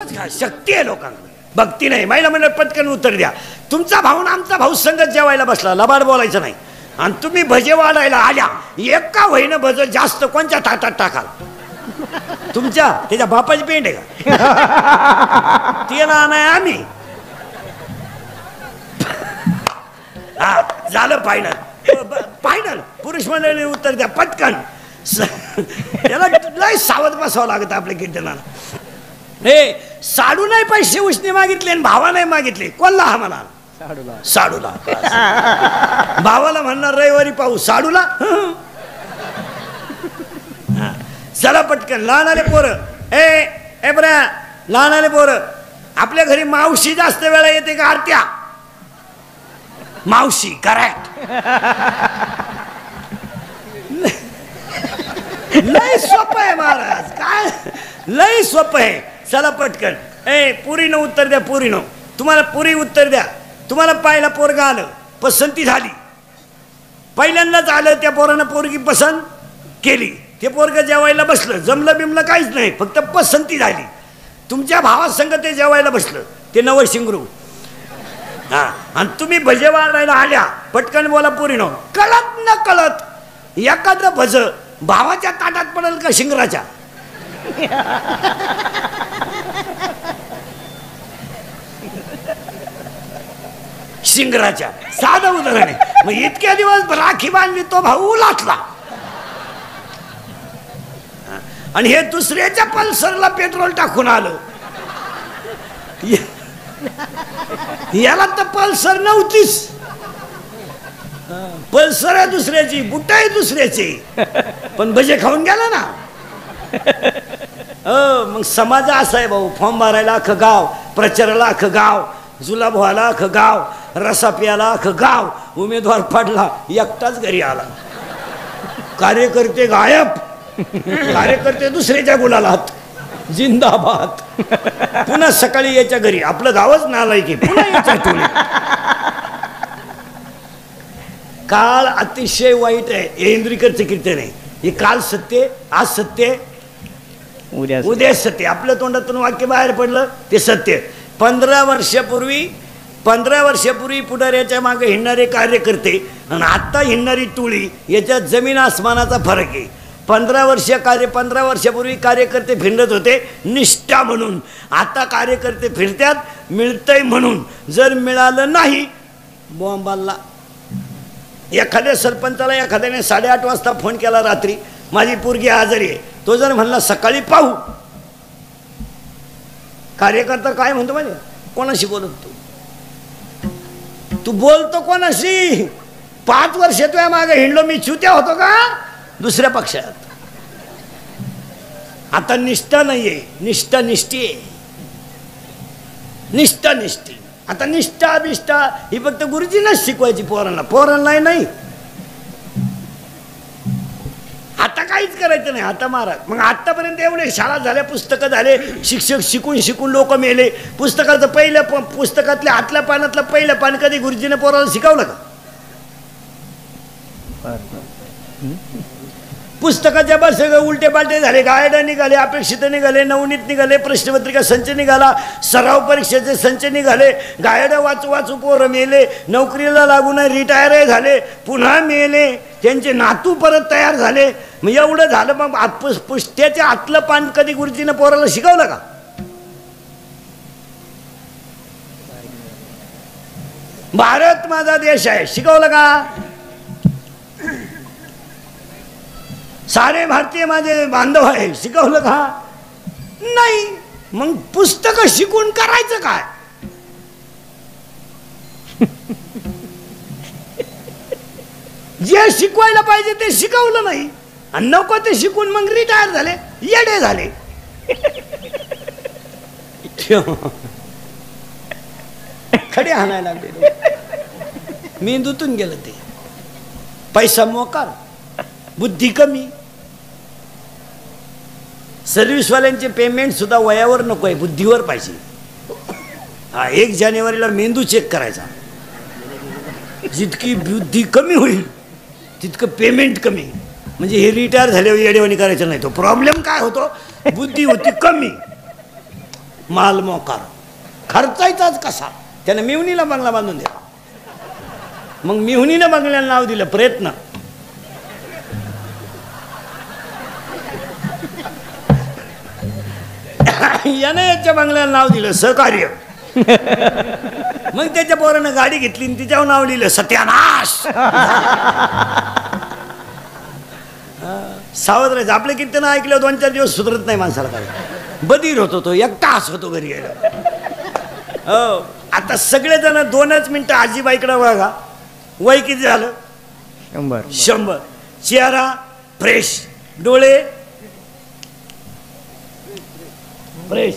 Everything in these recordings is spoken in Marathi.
शक्ती आहे लोकांकडे, भक्ती नाही. महिला म्हणलं पटकन उत्तर द्या. तुमचा भाऊ ना आमचा भाऊ संगत जेवायला बसला, लबाड बोलायचं नाही. आणि तुम्ही भजे वाढायला आल्या, एका वहीनं भज जास्त कोणत्या ताटात टाकाल? तुमच्या त्याच्या बापाची पेंट आहे का? ते ना नाही आम्ही. हा झालं फायनल. फायनल पुरुष मंडळी उत्तर द्या पटकन. त्याला लय सावध बसावं लागतं आपल्या कीर्तनाला. हे साडू नाही पैसे उसने मागितले आणि भावा नाही मागितले. कोणला हा म्हणा? साडूला. भावाला म्हणणार रविवारी पाहू, साडूला चला पटकन. लहान आले पोरं, ए बऱ्या लहान आले पोरं, आपल्या घरी मावशी जास्त वेळा येते का आरत्या? मावशी करेक्ट. लय सोपं आहे महाराज, काय लय सोपं आहे. चला पटकन. पुरीनं उत्तर द्या. पुरीनं तुम्हाला पुरी उत्तर द्या. तुम्हाला पाहिला पोरगा आलं, पसंती झाली, पहिल्यांदाच आलं, त्या पोरानं पोरगी पसंत केली, ते पोरग जेवायला बसलं, जमलं बिमलं काहीच नाही, फक्त पसंती झाली. तुमच्या भावासंग ते जेवायला बसलं, ते नवं शिंगरू. हा आणि तुम्ही भजे वाढायला आल्या, पटकन बोला पुरीनं. कळत न कळत एखादं भज भावाच्या ताटात पडेल का शिंगराच्या? शिंगराच्या. साधं उदाहरण आहे. मग इतक्या दिवस राखी बांधली, तो भाऊ उलाटला आणि हे दुसऱ्याच्या पल्सरला पेट्रोल टाकून आलं. याला तर पल्सर नव्हतीच, पल्सर आहे दुसऱ्याची, बुट आहे दुसऱ्याची, पण भजे खाऊन गेला ना. मग समाज असा आहे भाऊ. फॉर्म भरायला अख्खं गाव, प्रचाराला अख्खं गाव, जुलाब व्हायला अख्खं गाव, रसा प्यायला अख्खं गाव. उमेदवार पडला, एकटाच घरी आला. कार्यकर्ते गायब, कार्यकर्ते दुसऱ्याच्या गुलालात जिंदाबाद. पुन्हा सकाळी याच्या घरी, आपलं गावच नालाय की पुन्हा याच्या टोली. काळ अतिशय वाईट आहे. हे इंद्रिकरचं कीर्तन आहे. हे काल सत्य, आज सत्य, उद्या सत्य. आपल्या तोंडातून वाक्य बाहेर पडलं ते सत्य. 15 वर्षापूर्वी पुढाऱ्याच्या मागे हिंडणारे कार्यकर्ते आणि आता हिंडणारी टोळी, याच्यात जमीन आसमानाचा फरक आहे. 15 वर्षापूर्वी कार्यकर्ते फिरत होते निष्ठा म्हणून, आता कार्यकर्ते फिरतात मिळतंय म्हणून. जर मिळालं नाही बॉम्बाला. एखाद्या सरपंचाला एखाद्याने 8:30 वाजता फोन केला रात्री, माझी पोरगी आजारी आहे. तो जर म्हणला सकाळी पाहू, कार्यकर्ता काय म्हणतो माहिती? कोणाशी बोलत तू बोलतो कोणाशी? 5 वर्ष तुझ्या मागे हिंडलो मी, चुत्या होतो का दुसऱ्या पक्षात? आता निष्ठा नाहीये, निष्ठा निष्ठी आहे. निष्ठा निष्ठी. आता निष्ठा बिष्ठा ही फक्त गुरुजींनाच शिकवायची पोरांना नाही. आता काहीच करायचं नाही. आता महाराज मग आतापर्यंत एवढे शाळा झाल्या, पुस्तकं झाले, शिक्षक शिकून लोक मेले. पुस्तकाचं पहिलं पुस्तकातल्या आतल्या पानातलं पहिलं पान कधी गुरुजीने पोराला शिकवलं का? पुस्तकाच्या बस उलटे पालटे झाले, गायड निघाले, अपेक्षित निघाले, नवनीत निघाले, प्रश्नपत्रिका संच निघाला, सराव परीक्षेचे संच निघाले, गायड वाचू पोरं मेले, नोकरीला लागून रिटायर झाले, पुन्हा मेले, त्यांचे नातू परत तयार झाले. मग एवढं झालं, मग पुस्तकाच्या आतलं पान कधी गुरुजीनं पोराला शिकवलं का? भारत माझा देश आहे, शिकवलं का? सारे भारतीय माझे बांधव आहे, शिकवलं का? नाही. मग पुस्तक शिकून करायचं काय? जे शिकवायला पाहिजे ते शिकवलं नाही, आणि नको ते शिकून मग रिटायर झाले, येडे झाले. खडे हाणायला लागले, मेंदूतून गेलं ते. पैसा मोकार, बुद्धी कमी. सर्व्हिसवाल्यांचे पेमेंट सुद्धा वयावर नको आहे, बुद्धीवर पाहिजे. 1 जानेवारीला मेंदू चेक करायचा. जितकी बुद्धी कमी होईल तितकं पेमेंट कमी. म्हणजे हे रिटायर झाल्यावर येडेवाणी करायचं नाही. तो प्रॉब्लेम काय होतो? बुद्धी होती कमी, माल मोकार खर्चायचाच कसा. त्यानं मिवणीला बंगला बांधून दिला. मग मिहुनीनं बंगल्याला नाव दिलं प्रयत्न. यानं याच्या बंगल्याला नाव दिलं सहकार्य. मग त्याच्या पोरानं गाडी घेतली आणि तिच्यावर नाव लिहिलं सत्यानाश. सावध राहायचं. आपले कीर्तन ऐकलं 2-4 दिवस सुधरत नाही माणसाला. काय बधीर होतो तो, एकटाच होतो घरी यायला. हो आता सगळेजण 2च मिनिटं आजीबाईकडे बघा. वय किती झालं? 100. चेहरा फ्रेश, डोळे फ्रेश,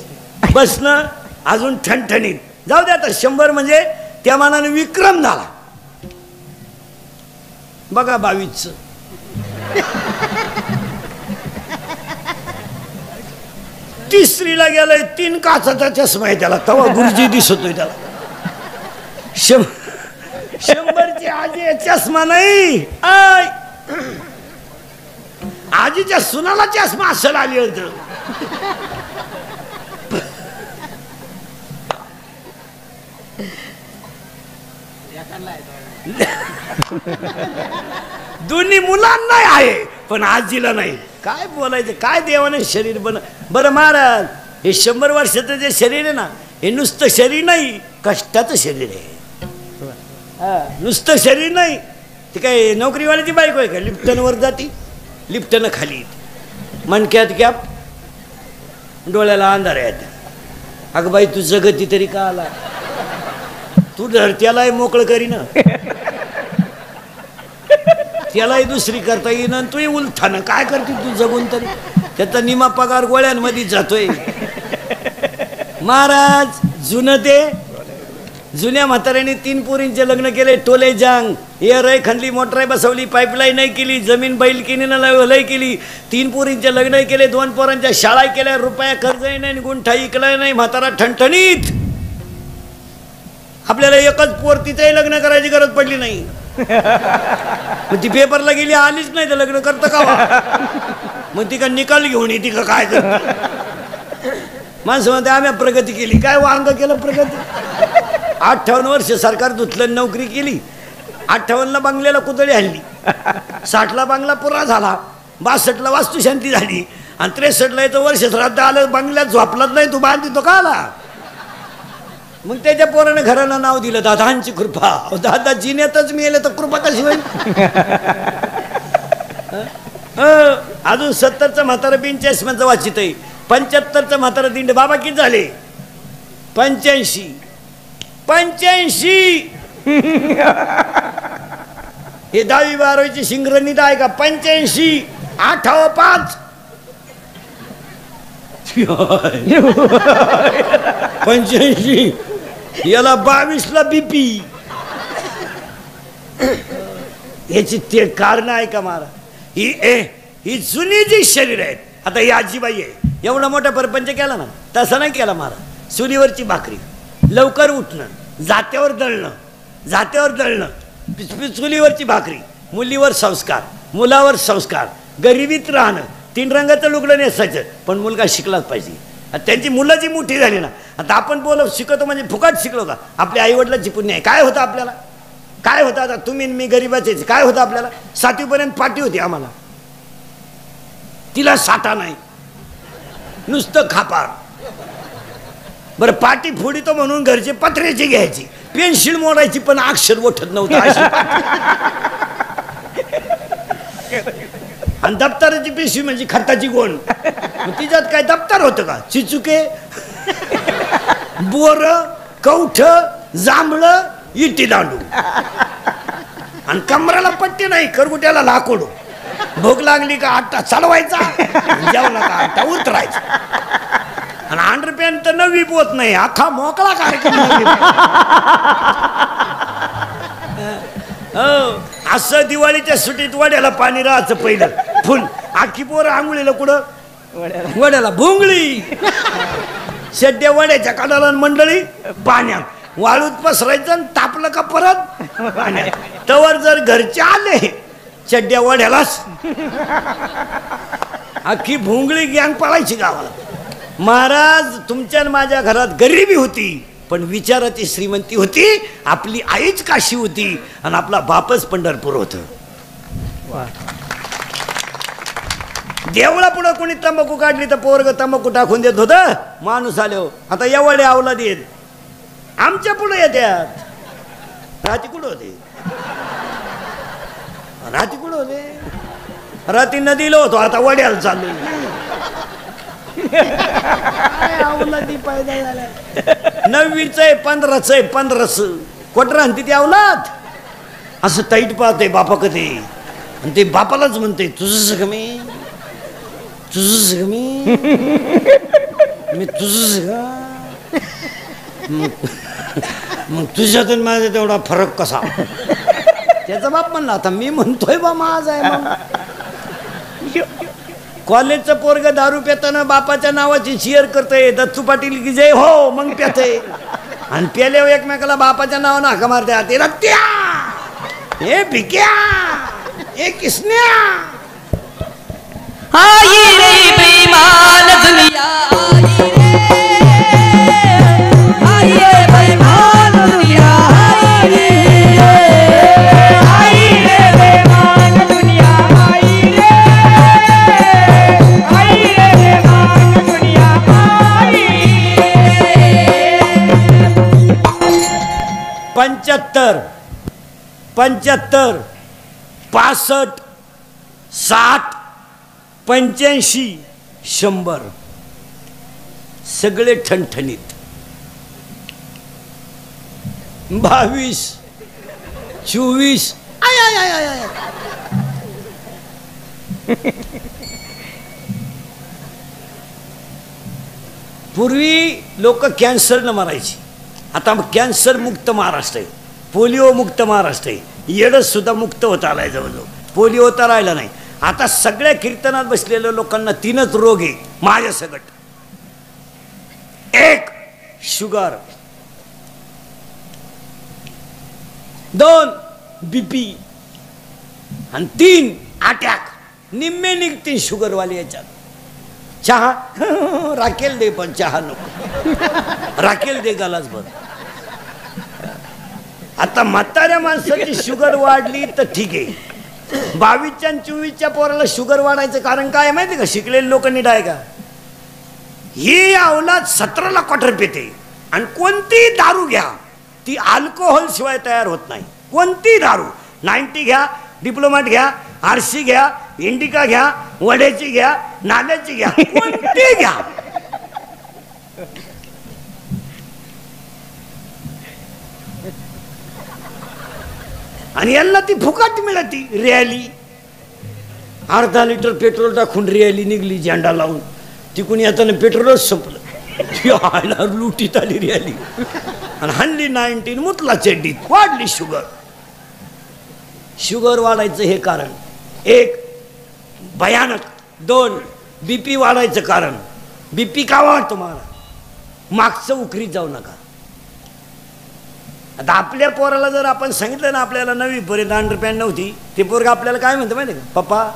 बसणं अजून ठणठणीत. जाऊ दे आता 100 म्हणजे त्या मानाने विक्रम झाला. बघा 22चं. तिसरीला गेलाय 3 काचाचा चष्मा आहे त्याला. तवा गुरुजी दिसतोय त्याला. 100ची आजी चष्मा नाही. आजीच्या सुनाला चष्मा असं आली होत. दोन्ही मुलांना आहे पण आजीला नाही. काय बोलायचं. काय देवाने शरीर बरं महाराज. हे 100 वर्षाचं जे शरीर आहे ना, हे नुसतं शरीर नाही, कष्टाचं शरीर आहे. नुसतं शरीर नाही. ते काय नोकरीवाल्याची बायको आहे का? लिफ्टनं वर जाती, लिफ्टनं खाली, मणक्यात कॅप, डोळ्याला अंधार आहेत. अगं बाई तू जगती तरी का आला? तू त्यालाही मोकळं करीन, त्यालाही दुसरी करता येईन, आणि तूही उलथानं काय करते तू जगून तरी? त्याचा निमा पगार गोळ्यांमध्ये जातोय. महाराज जुनं ते जुन्या म्हाताऱ्याने 3 पोरींचे लग्न केले. टोले जांग, एअर आहे, खंडली मोटर बसवली, पाईपलाईन नाही केली, जमीन बैल किनीनं लय केली. 3 पोरींचे लग्न केले, 2 पोरांच्या शाळा केल्या, रुपया कर्जही नाही, गुंठा इकलाय नाही. म्हातारा ठणठणीत. आपल्याला एकच पोर, तिचंही लग्न करायची गरज पडली नाही. मग ती पेपरला गेली, आलीच नाही तर लग्न करतं का? मग ती का निकाल घेऊन येते का काय करते? माणसं म्हणते आम्ही प्रगती केली. काय वांग केलं प्रगती? 58 वर्ष सरकार धुतलं, नोकरी केली. 58ला बंगल्याला कुदळी हल्ली, 60ला बंगला पुरा झाला, 62ला वास्तुशांती झाली, आणि 63ला याचं वर्ष श्राद्ध आलं. बंगल्यात झोपलाच नाही, तू बांधितो का आला? मग त्याच्या पोराने घराला नाव दिलं दादांची कृपा. दादा जिन्यातच मिळेल तर कृपा कशी होईल? अजून 70चं म्हातारा 85 वाचित आहे. 75चं म्हातारा दिंड. बाबा किती झाले? 85. हे 10वी 12वीची शिंगरणीत आहे का? 85. 8व 5 85. याला 22ला बीपी. याची ते कारण आहे का मारा? ही जुनी जी शरीर आहेत. आता ही आजीबाई आहे, एवढा मोठा परपंच केला ना, तसा नाही केला मारा. चुलीवरची भाकरी, लवकर उठणं, जात्यावर दळणं, चुलीवरची भाकरी, मुलीवर संस्कार, मुलावर संस्कार, गरिबीत राहणं, 3 रंगाचं लुगडं नेसायचं. पण मुलगा शिकलाच पाहिजे. त्यांची मुलं जी मोठी झाली ना, आता आपण शिकवतो म्हणजे फुकट शिकलो का? आपल्या आईवडिलांची पुण्य आहे. काय होतं आपल्याला? काय होतं? आता तुम्ही मी गरिबाचे काय होतं आपल्याला? 7वीपर्यंत पाटी होती आम्हाला. तिला साठा नाही, नुसतं खापार. बरं पाटी फोडितो म्हणून घरचे पत्र्याची घ्यायची, पेन्सिल मोडायची, पण अक्षर ओठत नव्हतं. आणि दप्तराची पिशवी म्हणजे खताची गोण. तिच्यात काय दप्तर होतं का? चिचुके, बोर, कवठ, जांभळं, इटी दांडू, आणि कमराला पट्टी नाही, करगुट्याला लाकूड. भूक लागली का आट्टा चढवायचा, जेवला का आट्टा उतरायचा. आणि अंडरपॅन्ट तर नवी पोत नाही, अख्खा मोकळा कार्यक्रम. असं दिवाळीच्या सुटीत वड्याला पाणी राहायचं पहिलं फुल. आखी पोरं आंघोळीला कुठं? वड्याला. भोंगळी सध्या वड्याच्या काढाला, मंडळी पाण्यात. वाळूत पसरायचं आणि तापलं का परत पाण्यात. तवर जर घरचे आले चड्ड्या वड्यालाच, अख्खी भोंगळी गँग पळायची गावाला. महाराज तुमच्या माझ्या घरात गरिबी होती पण विचाराची श्रीमंती होती. आपली आईच काशी होती आणि आपला बापच पंढरपूर होत. देवळा पुढं कोणी तंबाखू काढली तर पोरग तंबाखू टाकून देत होत. माणूस आलो आता एवढे आवला देत आमच्या पुढे येत्यात. राती कुठं होते राती कुठं होते राती नदीला होतो आता वड्याला चाललो. नववीच आहे 15च आहे 15च कोटर आणते ती अवलाद असं ताईट पाहते बापा कधी आणि ते बापालाच म्हणते तुझंच कमी तुझंच कमी मी तुझंच का मग तुझ्यातून माझा तेवढा फरक कसा. त्याचा बाप म्हणला आता मी म्हणतोय बा माझ आहे. कॉलेजचं पोरग दारू पेताना बापाच्या नावाची शेअर करतय दत्तू पाटील की जय हो मग प्यातय आणि प्याल्यावर एकमेकाला बापाच्या नावानं हाका मारते. ते रत्या हे भिक्या हे किसन्या आई रे बेईमान दुनिया आई रे बेईमान दुनिया आई रे बेईमान दुनिया आई रे बेईमान दुनिया आई 75 65 65 60 85 100 सगळे ठणठणीत. 22 24 I I I I I. पूर्वी लोक कॅन्सरनं मरायची. आता कॅन्सर मुक्त महाराष्ट्र आहे. पोलिओ मुक्त महाराष्ट्र आहे. येडच सुद्धा मुक्त होता आलाय जवळजवळ. पोलिओ तर राहिला नाही. आता सगळ्या कीर्तनात बसलेल्या लोकांना 3च रोग आहे माझ्या सगट. 1 शुगर, 2 BP आणि 3 अटॅक. निम्मे निघते शुगरवाले याच्यात. चहा राखेल दे पण चहा नको. राखेल दे गालाच बघ. आता म्हाताऱ्या माणसाची शुगर वाढली तर ठीक आहे. 22च्या आणि 24च्या पोराला शुगर वाढायचं कारण काय माहिती का. शिकलेले लोक नीट आहे का. ही अवलाद 17ला क्वार्टर पेते आणि कोणती दारू घ्या ती अल्कोहोल शिवाय तयार होत नाही. कोणती दारू 90 घ्या, डिप्लोमॅट घ्या, RC घ्या, इंडिका घ्या, वड्याची घ्या, नाल्याची घ्या, कोणती घ्या. आणि यांना ती फुकाट मिळती. रॅली अर्धा लिटर पेट्रोल टाकून रॅली निघली झेंडा लावून. तिकून येताना पेट्रोलच संपलं. लुटीत आली रॅली आणि हल्ली 19 मुतला चड्डीत. वाढली शुगर. शुगर वाढायचं हे कारण 1 भयानक. 2 BP वाढायचं कारण. BP का वाढतो मला मागचं उकरीत जाऊ नका. आता आपल्या पोराला जर आपण सांगितलं ना आपल्याला 9वी पर्यंत अंडरपॅन्ट नव्हती ते पोरग आपल्याला काय म्हणतं माहिती का. पप्पा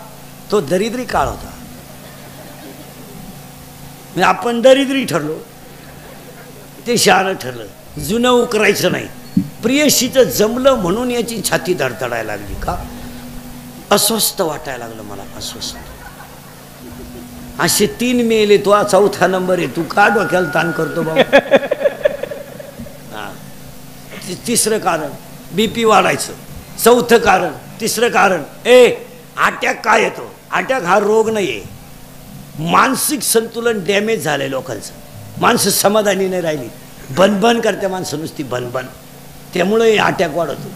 तो दरिद्री काळ होता. आपण दरिद्री ठरलो ते शहाणं ठरलं. जुनं उकरायचं नाही. प्रियशीचं जमलं म्हणून याची छाती धडधडायला लागली का. अस्वस्थ वाटायला लागलं मला. अस्वस्थ. असे 3 मेले. तो 4था नंबर आहे. तू का डोक्याला ताण करतो बाबा. 3रं कारण BP वाढायचं. 4थं कारण 3रं कारण अटॅक काय येतो. अटॅक हा रोग नाही आहे. मानसिक संतुलन डॅमेज झालंय लोकांचं. माणसं समाधानी नाही राहिली. बनबन करते माणसं नुसती बनबन. त्यामुळे अटॅक वाढतो.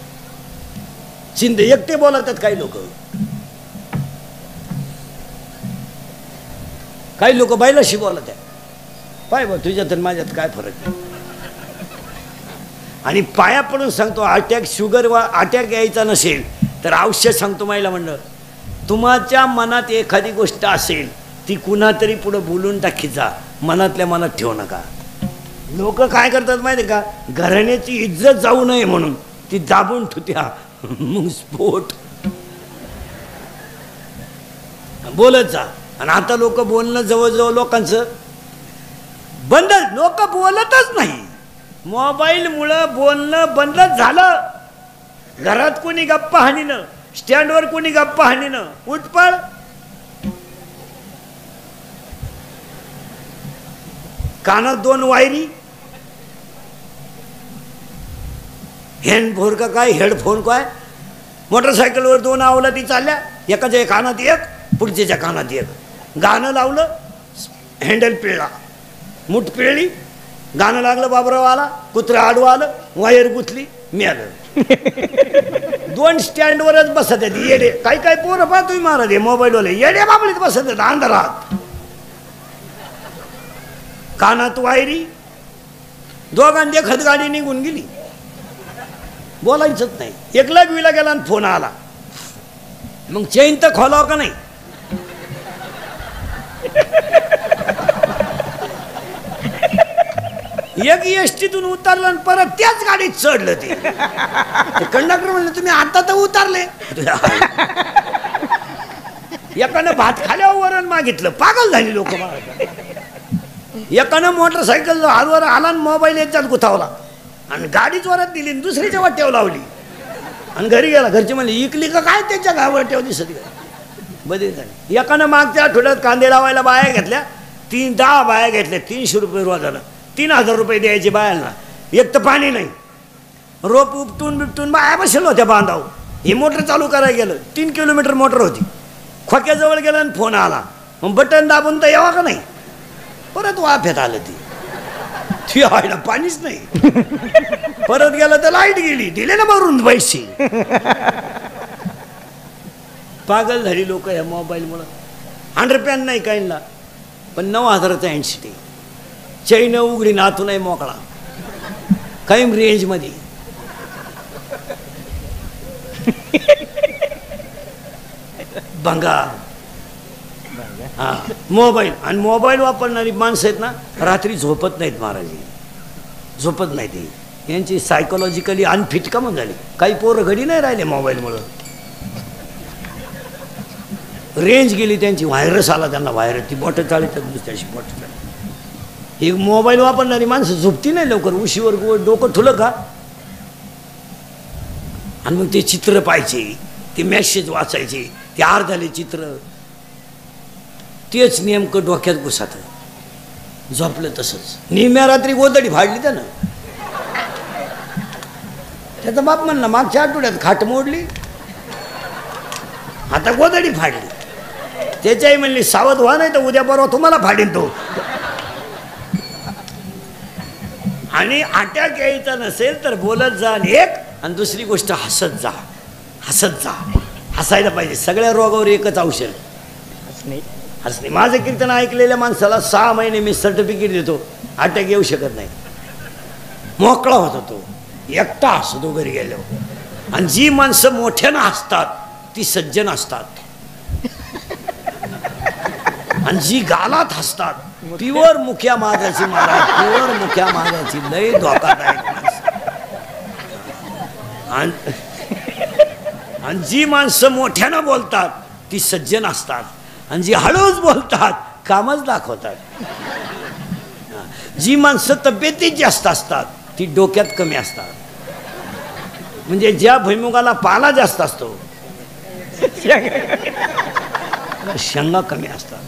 चिंते एकटे बोलतात काही लोक. काही लोक बायलाशी बोलत आहे. पाय बा तुझ्यात आणि माझ्यात काय फरक आहे. आणि पाया पडून सांगतो अटॅक शुगर अटॅक यायचा नसेल तर औषध सांगतो मायला म्हणलं. तुमच्या मनात एखादी गोष्ट असेल ती कुणा तरी पुढं बोलून टाकीत जा. मनातल्या मनात ठेवू नका. लोक काय करतात माहिती का घराण्याची इज्जत जाऊ नये म्हणून ती दाबून ठेवत्या. मग स्फोट बोलत जा. आणि आता लोक बोलणं जवळजवळ लोकांचं बंद, लोक बोलतच नाही. मोबाईलमुळं बोलणं बंदच झालं. घरात कोणी गप्पा हाणीनं, स्टँडवर कोणी गप्पा हाणीनं, उठपळ. कानात 2 वायरी, हँडफोन का काय, हेडफोन काय, मोटरसायकलवर 2 अवलादी चालल्या, एकाच्या कानात एक, पुढच्याच्या कानात एक. गाणं लावलं, हँडल पिळला, मूठ पिळली, गाणं लागलं, बाबराव आला, कुत्रा आडवा आलं, वायर गुतली, मिळालं. 2 स्टँडवरच बसत आहेत येडे. काही काही पोरं पहा तुम्ही महाराज, मोबाईलवाले येडे बाबळीत बसत आहेत अंधारात. कानात वायरी, दोघांनी देखत गाडी निघून गेली. बोलायचंच नाही. एकला विला गेला आणि फोन आला. मग चैन तर खोलाव का नाही? एक एसटीतून उतरलं आणि परत त्याच गाडीत चढलं. ते कंडक्टर म्हणलं तुम्ही आता तर उतरले. एकानं भात खाल्यावर वरण मागितलं. पागल झाली लोक. एकानं मोटरसायकल हलवर आला आणि मोबाईल याच्यात गुथावला आणि गाडीच वरात दिली, दुसरीच्या वाट्यावर लावली आणि घरी गेला. घरचे म्हणले इकली का काय त्याच्या गावाट्यावर दिसत गेली. बदली झाली. एकानं मागच्या आठवड्यात कांदे लावायला बाया घेतल्या. 10 बाया घेतल्या. 300 रुपये रोजानं. 3000 रुपये द्यायचे बायांना. एक तर पाणी नाही. रोप उपटून बिपटून बाया बसेल होत्या बांधाव. हे मोटर चालू करायला गेलं. 3 किलोमीटर मोटर होती. खोक्याजवळ गेलं आणि फोन आला. मग बटन दाबून तर यावा का नाही? परत वाफ्यात आलं. ती व्हायला पाणीच नाही. परत गेलं तर लाईट गेली. दिले ना भरून पैसे. पागल झाली लोक या मोबाईलमुळं. अंडरपॅन नाही काहींना, पण 9000चा हँडसेट. चैन उघडी नातू नाही मोकळा. काही रेंजमध्ये. भंगार. हा मोबाईल. आणि मोबाईल वापरणारी माणसं आहेत ना, रात्री झोपत नाहीत महाराज. झोपत नाही ती. यांची सायकोलॉजिकली अनफिट का म्हणून झाली. काही पोरं घडी नाही राहिले मोबाईलमुळं. रेंज गेली त्यांची. व्हायरस आला त्यांना. व्हायरस. ती बॉटल चालतात दुसऱ्याशी बॉटल. ही मोबाईल वापरणारी माणसं झोपती नाही लवकर. उशीवर डोकं ठुलं का आणि मग ते चित्र पाहायचे, ते मॅसेज वाचायचे, ते अर्धाले चित्र. तेच नेमकं डोक्यात घुसात. झोपलं तसंच. निम्या रात्री गोदडी फाडली त्यानं. त्याचा बाप म्हणला मागच्या आठवड्यात खाट मोडली, आता गोदडी फाडली. त्याच्याही म्हणली सावध व्हा, नाही तर उद्या परवा तुम्हाला फाडीन तो. आणि अटॅक यायचा नसेल तर बोलत जा. आणि दुसरी गोष्ट हसत जा. हसत जा. हसायला पाहिजे. सगळ्या रोगावर एकच औषध, हसणे. माझं कीर्तन ऐकलेल्या माणसाला 6 महिने मी सर्टिफिकेट देतो, अटॅक येऊ शकत नाही. मोकळा होता तो. एकटा हसतो घरी गेल्यावर. आणि जी माणसं मोठ्यानं हसतात ती सज्जन असतात. आणि जी गालात हसतात प्युअर मुख्या माझाची. मला प्युअर मुख्या माझाची लय धोकादायक माणसं. आणि जी माणसं मोठ्यानं बोलतात ती सज्जन असतात. आणि जी हळूच बोलतात कामच दाखवतात. जी माणसं तब्येतीत जास्त असतात ती डोक्यात कमी असतात. म्हणजे ज्या भुईमुगाला पाला जास्त असतो शेंगा कमी असतात.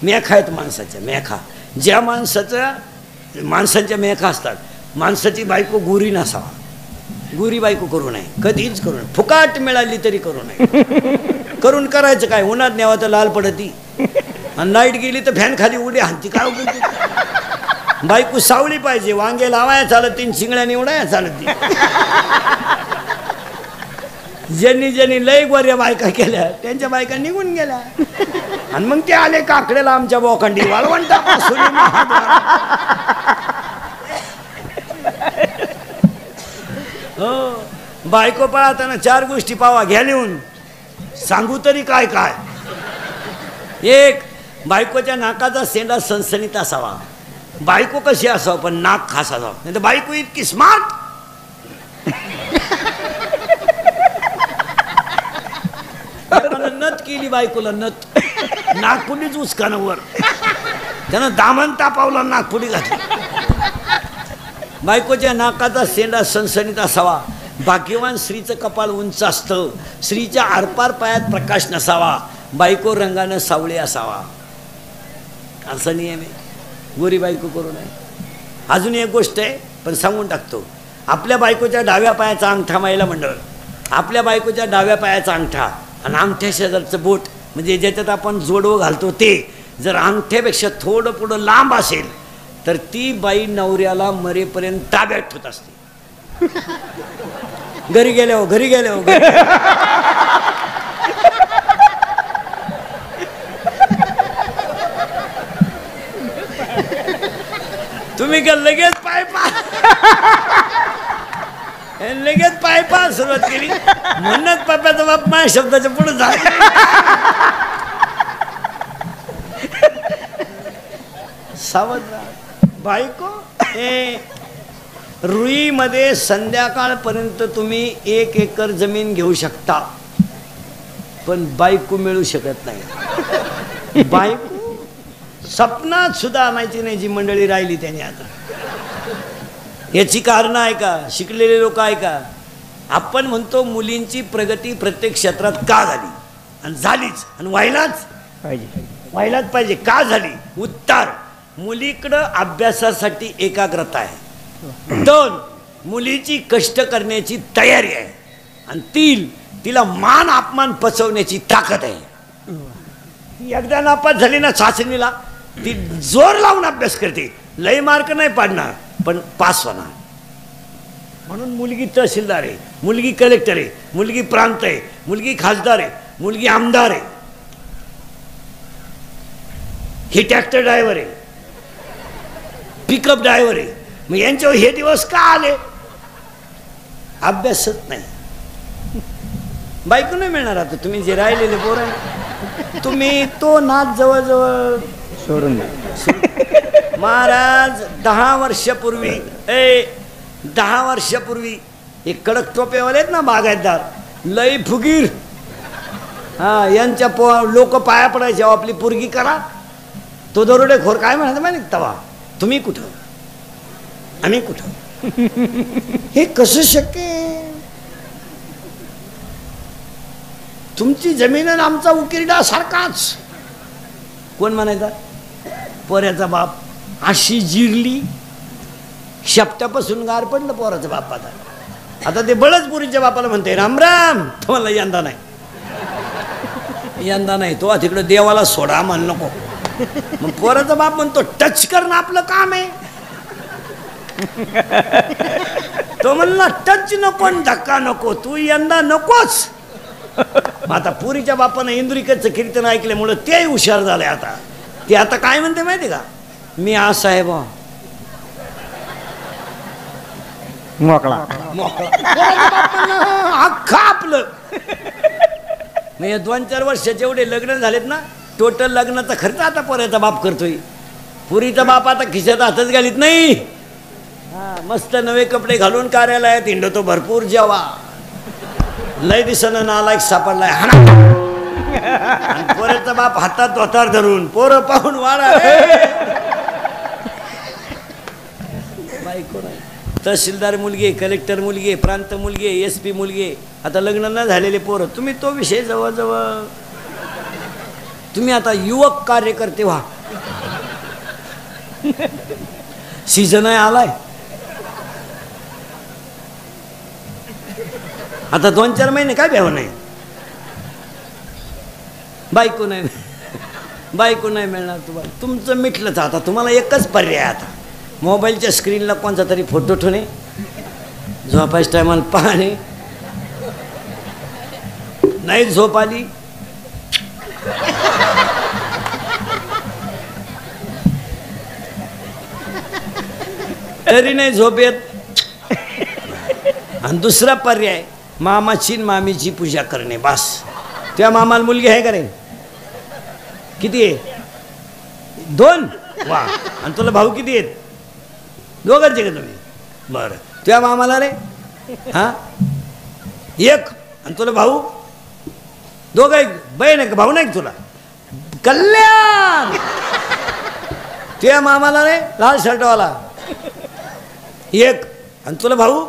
मेखा आहेत माणसाच्या. मेखा. ज्या माणसांच्या मेखा असतात. माणसाची बायको गोरी नसावा. गोरी बायको करू नये. कधीच करू नये. फुकाट मिळाली तरी करू नये. करून करायचं काय? उन्हात न्यावा तर लाल पडती. आणि लाईट गेली तर फॅन खाली उडी हाणती. काय उपयोग? बायको सावली पाहिजे. वांगे लावाया चालत 3 शिंगड्या निवडाया चालत. ज्यांनी लय गोऱ्या बायका केल्या त्यांच्या बायका निघून गेल्या. आणि मग ते आले काकड्याला आमच्या बोखंडी वाळवंटापासून. हो. बायको पाहताना 4 गोष्टी पावा. घ्या लिहून. सांगू तरी काय काय. 1. बायकोच्या नाकाचा सेंडा सणसणीत असावा. बायको कशी असावं पण नाक खास असावं. नाही तर बायको इतकी स्मार्ट. नथ केली बायकोला. नथ. नाक कुणीच उचकानं वर. त्यानं दामन तापावला नागपुडी घातली. बायकोच्या नाकाचा शेंडा सणसणीत असावा. भाग्यवान स्त्रीचं कपाळ उंच असतं. स्त्रीच्या आरपार पायात प्रकाश नसावा. बायको रंगानं सावळी असावा. असा नियम आहे. गोरी बायको करू नये. अजून एक गोष्ट आहे पण सांगून टाकतो. आपल्या बायकोच्या डाव्या पायाचा अंगठा महिला मंडळ, आपल्या बायकोच्या डाव्या पायाचा अंगठा आणि अंगठ्या शेजारचं बोट म्हणजे ज्याच्यात आपण जोडवं घालतो ते जर अंगठ्यापेक्षा थोडं पुढं लांब असेल तर ती बाई नवऱ्याला मरेपर्यंत ताब्यात ठेवत असते. घरी गेल्यावर तुम्ही का लगेच पाय सुरुवात केली म्हणूनच पाप्याचा बाप माझ्या शब्दाच्या पुढे झाला. सावध बायको रुईमध्ये संध्याकाळपर्यंत तुम्ही 1 एकर जमीन घेऊ शकता पण बायको मिळू शकत नाही. बायको सपनात सुद्धा आणायची नाही जी मंडळी राहिली त्याने. आता याची कारणं आहे का? शिकलेले लोक आहे का? आपण म्हणतो मुलींची प्रगती प्रत्येक क्षेत्रात का झाली आणि झालीच आणि व्हायलाच पाहिजे. का झाली? उत्तर, मुलीकडं अभ्यासासाठी एकाग्रता आहे. 2, मुलीची कष्ट करण्याची तयारी आहे. आणि 3, तिला मान अपमान पचवण्याची ताकद आहे. एकदा नापास झाली ना चाचणीला ती जोर लावून अभ्यास करते. लय मार्क नाही पाडणार पण पास होणार. म्हणून मुलगी तहसीलदार आहे, मुलगी कलेक्टर आहे, मुलगी प्रांत आहे, मुलगी खासदार आहे, मुलगी आमदार आहे, ही ट्रॅक्टर ड्रायव्हर आहे, पिकअप ड्रायव्हर आहे. मग यांच्यावर हे दिवस का आले? अभ्यासच नाही. बायको नाही मिळणार. आता तुम्ही जे राहिलेले पोर आहे तुम्ही तो नाच जवळजवळ सोडून द्या. महाराज 10 वर्षापूर्वी एक कडक टोपेवाले आहेत ना बागायतदार, लई फुगीर, यांच्या लोक पाया पडायचे आपली पोरगी करा. तो दरोडेखोर काय म्हणायचं माहिती तवा, तुम्ही कुठं आम्ही कुठं? हे कसं शक्य आहे? तुमची जमीन आणि आमचा उकिरडा सारखाच. कोण म्हणायचा? पोऱ्याचा बाप. अशी जिरली शपट्यापासून गार पडलं पोराचं बाप. आता ते बळजपुरीच्या बापाला म्हणते राम राम. तुम्हाला यंदा नाही तो तिकडं देवाला सोडा म्हण नको. मग पोराचा बाप म्हणतो टच करणं आपलं काम आहे. तो म्हणला टच नको धक्का नको, तू यंदा नकोच. आता पुरीच्या बापानं इंद्रिकेचं कीर्तन ऐकल्यामुळं ते हुशार झाले. आता ते आता काय म्हणते माहिती का? मी आज साहेब मोकळा अख्खा आपलं. मग 2-4 वर्षाचे एवढे लग्न झालेत ना, टोटल लग्नाचा खर्च आता पोऱ्याचा बाप करतोय. पुरीचा बाप आता खिशात हातच घालीत नाही. मस्त नवे कपडे घालून कार्यालयात हिंडतो भरपूर. जेव्हा लय दिसणं नालायक सापडलाय पोऱ्याचा बाप हातात धोतार धरून पोरं पाहून वाढा. बायको नाही. तहसीलदार मुलगी आहे, कलेक्टर मुलगी आहे, प्रांत मुलगी आहे, SP मुलगी आहे. आता लग्न न झालेले पोरं. तुम्ही तो विषय जवळजवळ तुम्ही आता युवक कार्यकर्ते व्हा. सीझन आहे आलाय. आता 2-4 महिने काय भ्याव नाही. बायको नाही मिळणार तुम्हाला. तुमचं मिटलंच. आता तुम्हाला एकच पर्याय. आता मोबाईलच्या स्क्रीनला कोणता तरी फोटो ठेवणे, झोपायच्या टायमाला पाहणे, नाही झोप आली तरी नाही झोप येत. आणि दुसरा पर्याय मामाची मामीची पूजा करणे. बस. त्या मामाला मुलगी आहे का रे? किती आहे? 2. वा. आणि तुला भाऊ किती आहेत? 2घरचे का तुम्ही? बरं. त्या मामाला रे 1. आणि तुला भाऊ 2. बहीण आहे का? भाऊ नाही तुला? कल्याण. त्या मामाला रे लाल शर्टवाला एक, आणि तुला भाऊ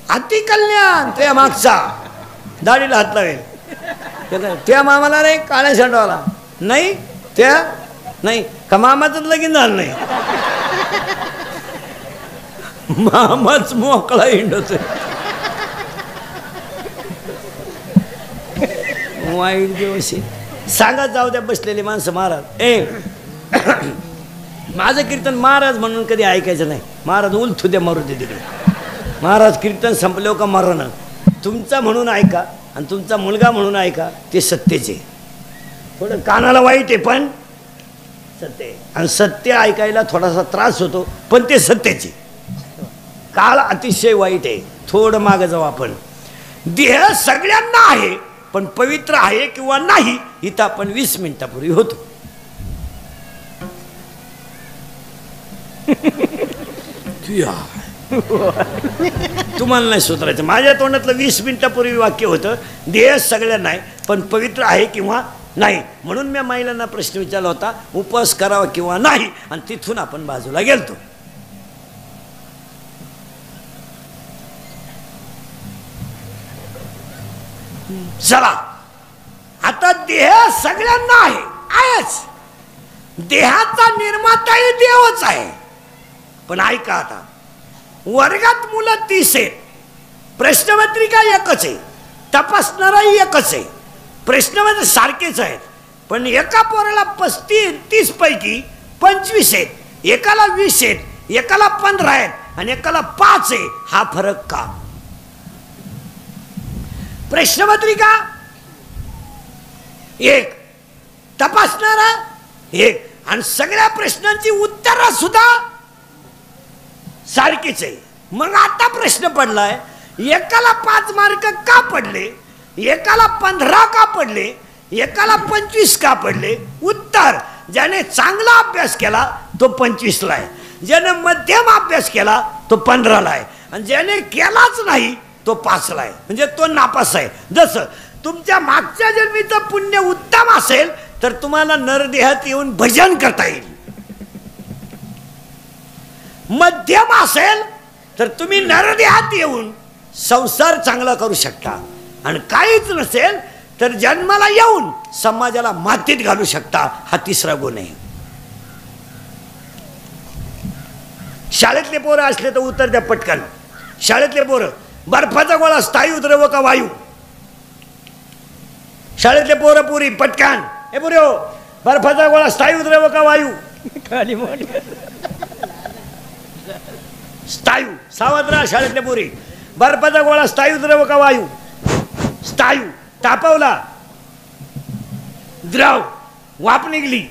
अति कल्याण त्या मागचा दाढीला हात लावेल. त्या मामाला रे काळ्या शर्टवाला नाही, त्या नाही का मामाचं लगीन झालं नाही. मामाच मोकळा हिंडतोय. वाईट दिवस सांगा जाऊ द्या बसलेले माणसं. महाराज माझं कीर्तन महाराज म्हणून कधी ऐकायचं नाही. महाराज उलथू द्या मारू दे तिकडे. महाराज कीर्तन संपलं का मरण. तुमचा म्हणून ऐका आणि तुमचा मुलगा म्हणून ऐका, ते सत्याचे. थोडं कानाला वाईट आहे पण सत्य आहे. आणि सत्य ऐकायला थोडासा त्रास होतो पण ते सत्याचे. काळ अतिशय वाईट आहे. थोडं मागं जाऊ आपण. देह सगळ्यांना आहे पण पवित्र आहे किंवा नाही इथं आपण 20 मिनिटापूर्वी होतो. तुम्हाला नाही सुधारायचं. माझ्या तोंडातलं 20 मिनिटापूर्वी वाक्य होतं देह सगळ्यांना आहे पण पवित्र आहे किंवा नाही. म्हणून मी महिलांना प्रश्न विचारला होता उपवास करावा किंवा नाही, आणि तिथून आपण बाजूला गेलतो. चला आता देह सगळ्यांना आहे आहेच. देहाचा निर्माताही देवच आहे. पण ऐका आता, वर्गात मुलं 30 आहेत, प्रश्नपत्रिका एकच आहे, तपासणाराही एकच आहे, प्रश्नपत्र सारखेच आहेत. पण एका पोराला 30 पैकी 25 आहेत, एकाला 20 आहेत, एकाला 15 आहेत आणि एकाला 5 आहे. हा फरक का? प्रश्नपत्रिका एक, तपासणारा एक, आणि सगळ्या प्रश्नांची उत्तरं सुद्धा सारखीच आहे. मग आता प्रश्न पडलाय एकाला 5 मार्क का पडले, एकाला 15 का पडले, एकाला 25 का पडले? उत्तर, ज्याने चांगला अभ्यास केला तो 25 ला आहे, ज्याने मध्यम अभ्यास केला तो 15 ला आहे, आणि ज्याने केलाच नाही तो 5 ला आहे, म्हणजे तो नापास आहे. जसं तुमच्या मागच्या जन्मीचं पुण्य उत्तम असेल तर तुम्हाला नरदेहात येऊन भजन करता येईल. मध्यम असेल तर तुम्ही नरदेहात येऊन संसार चांगला करू शकता, आणि काहीच नसेल तर जन्माला येऊन समाजाला मातीत घालू शकता. हा 3रा गुण आहे. शाळेतले पोरं असले तर उत्तर द्या पटकन. शाळेतले पोरं, बर्फाचा गोळा स्थायू द्रव का वायू? शाळेतले पोरं पुरी पटकन. हे पुरी हो, बर्फाचा गोळा स्थायू द्रव का वायू? स्थायू. सावध राहा शाळेतले पोरी. बर्फाचा गोळा स्थायू द्रव का वायू? स्थायू. तापवला द्रव, वाफ निघली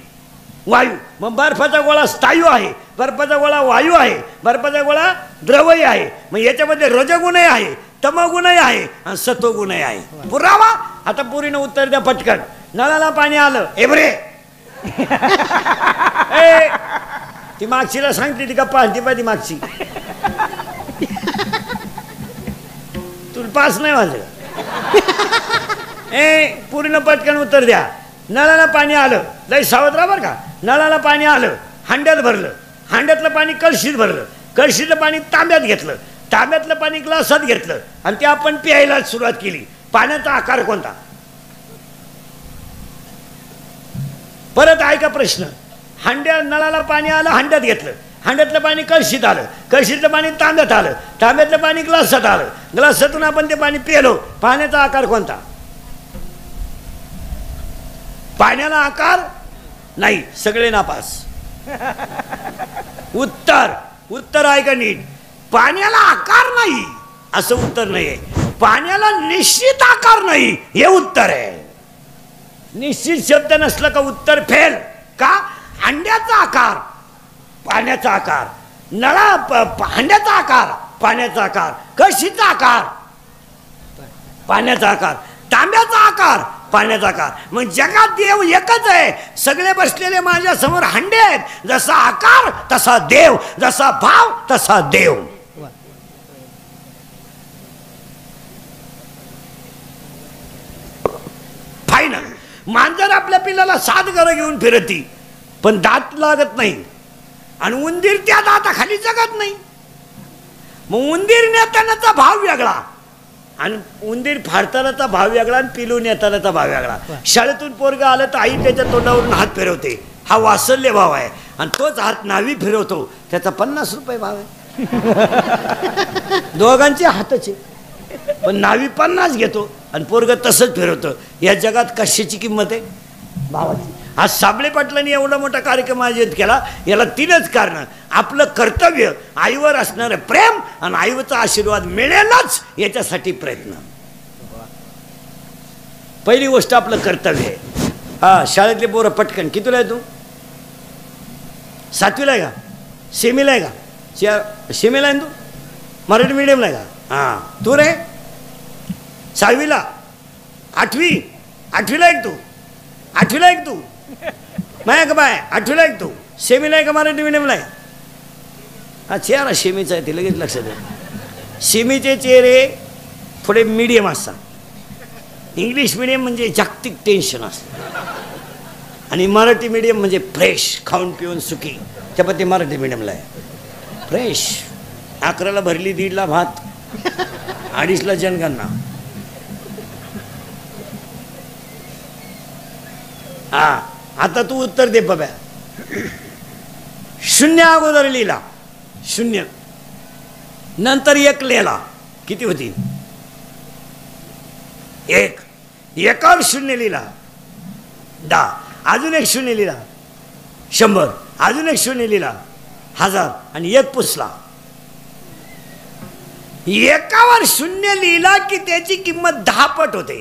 वायू. मग बर्फाचा गोळा स्थायू आहे, बर्फाचा गोळा वायू आहे, बर्फाचा गोळा द्रवही आहे. मग याच्यामध्ये रजगुणही आहे, तमगुणही आहे आणि सत्वगुणही आहे. पुरावा. आता पुरीनं उत्तर द्या पटकन. नळाला पाणी आलं एवरे. ती मागशीला सांगते ती गप्पा आणती पाहिजे मागची. तुला पास नाही वाजलं. पुरीनं पटकन उत्तर द्या. नळाला पाणी आलं. लय सावध राहा बरं का. नळाला पाणी आलं, हांड्यात भरलं, हांड्यातलं पाणी कळशीत भरलं, कळशीतलं पाणी तांब्यात घेतलं, तांब्यातलं पाणी ग्लासात घेतलं आणि ते आपण प्यायला सुरुवात केली. पाण्याचा आकार कोणता? परत ऐका प्रश्न. नळाला पाणी आलं, हांड्यात घेतलं, हांड्यातलं पाणी कळशीत आलं, कळशीतलं पाणी तांब्यात आलं, तांब्यातलं पाणी ग्लासात आलं, ग्लासातून आपण ते पाणी पिलो. पाण्याचा आकार कोणता? पाण्याला आकार नाही. सगळे नापास. उत्तर ऐका नीट. पाण्याला आकार नाही असं उत्तर नाहीये. पाण्याला निश्चित आकार नाही हे उत्तर आहे. निश्चित शब्द नसला का उत्तर फेल. का? हांड्याचा आकार, पाण्याचा आकार, हांड्याचा आकार, पाण्याचा आकार, कळशीचा आकार, पाण्याचा आकार, तांब्याचा आकार, पाण्याचा आकार. मग जगात देव एकच आहे. सगळे बसलेले माझ्या समोर हांडे आहेत. जसा आकार तसा देव, जसा भाव तसा देव. फायनल. मांजर आपल्या पिल्लाला 7 घरं घेऊन फिरती. पण दात लागत नाही आणि उंदीर त्या दाताखाली जगत नाही. मग उंदीर नेतानाचा भाव वेगळा आणि उंदीर फाडतानाचा भाव वेगळा आणि पिलून येतानाचा भाव वेगळा. शाळेतून पोरगा आलं तर आई त्याच्या तोंडावरून हात फिरवते, हा वासल्य भाव आहे. आणि तोच हात नावी फिरवतो, त्याचा 50 रुपये भाव आहे. दोघांचे हाताचे, पण नावी 50 घेतो आणि पोरग तसंच फिरवतो. या जगात कशाची किंमत आहे? भावाची. आज साबळे पाटलांनी एवढा मोठा कार्यक्रम आयोजित केला. याला 3च कारण: आपलं कर्तव्य, आईवर असणारं प्रेम आणि आईचा आशीर्वाद मिळेलच याच्यासाठी प्रयत्न. पहिली गोष्ट आपलं कर्तव्य आहे. हा, शाळेतले पोरं पटकन. कितीला आहे तू? 7वीला आहे का? सेमीला आहे का? सेमीला आहे तू? मराठी मीडियमला आहे का? हां. तू रे 6वीला? 8वीला आहे तू? 8वीला आहे तू? माया का बाय? 8वीला आहे तू? सेमीला आहे का मराठी मीडियमला आहे? हा, चेहरा सेमीचा आहे, ते लगेच लक्षात आहे. सेमीचे चेहरे थोडे मीडियम असतात. इंग्लिश मीडियम म्हणजे जागतिक टेन्शन असतं आणि मराठी मीडियम म्हणजे फ्रेश, खाऊन पिऊन सुखी. त्यापती मराठी मीडियमला आहे फ्रेश. 11ला भरली, 1:30ला भात, 2:30ला जनगणना. हा, आता तू उत्तर दे बाब्या. 0 अगोदर लिहिला, 0 नंतर 1 लिहिला, किती होती? 1. एकावर 0 लिहिला 10, अजून 1 0 लिहिला 100, अजून 1 0 लिहिला 1000 आणि 1 पुसला. एकावर 0 लिहिला की त्याची किंमत 10 पट होते,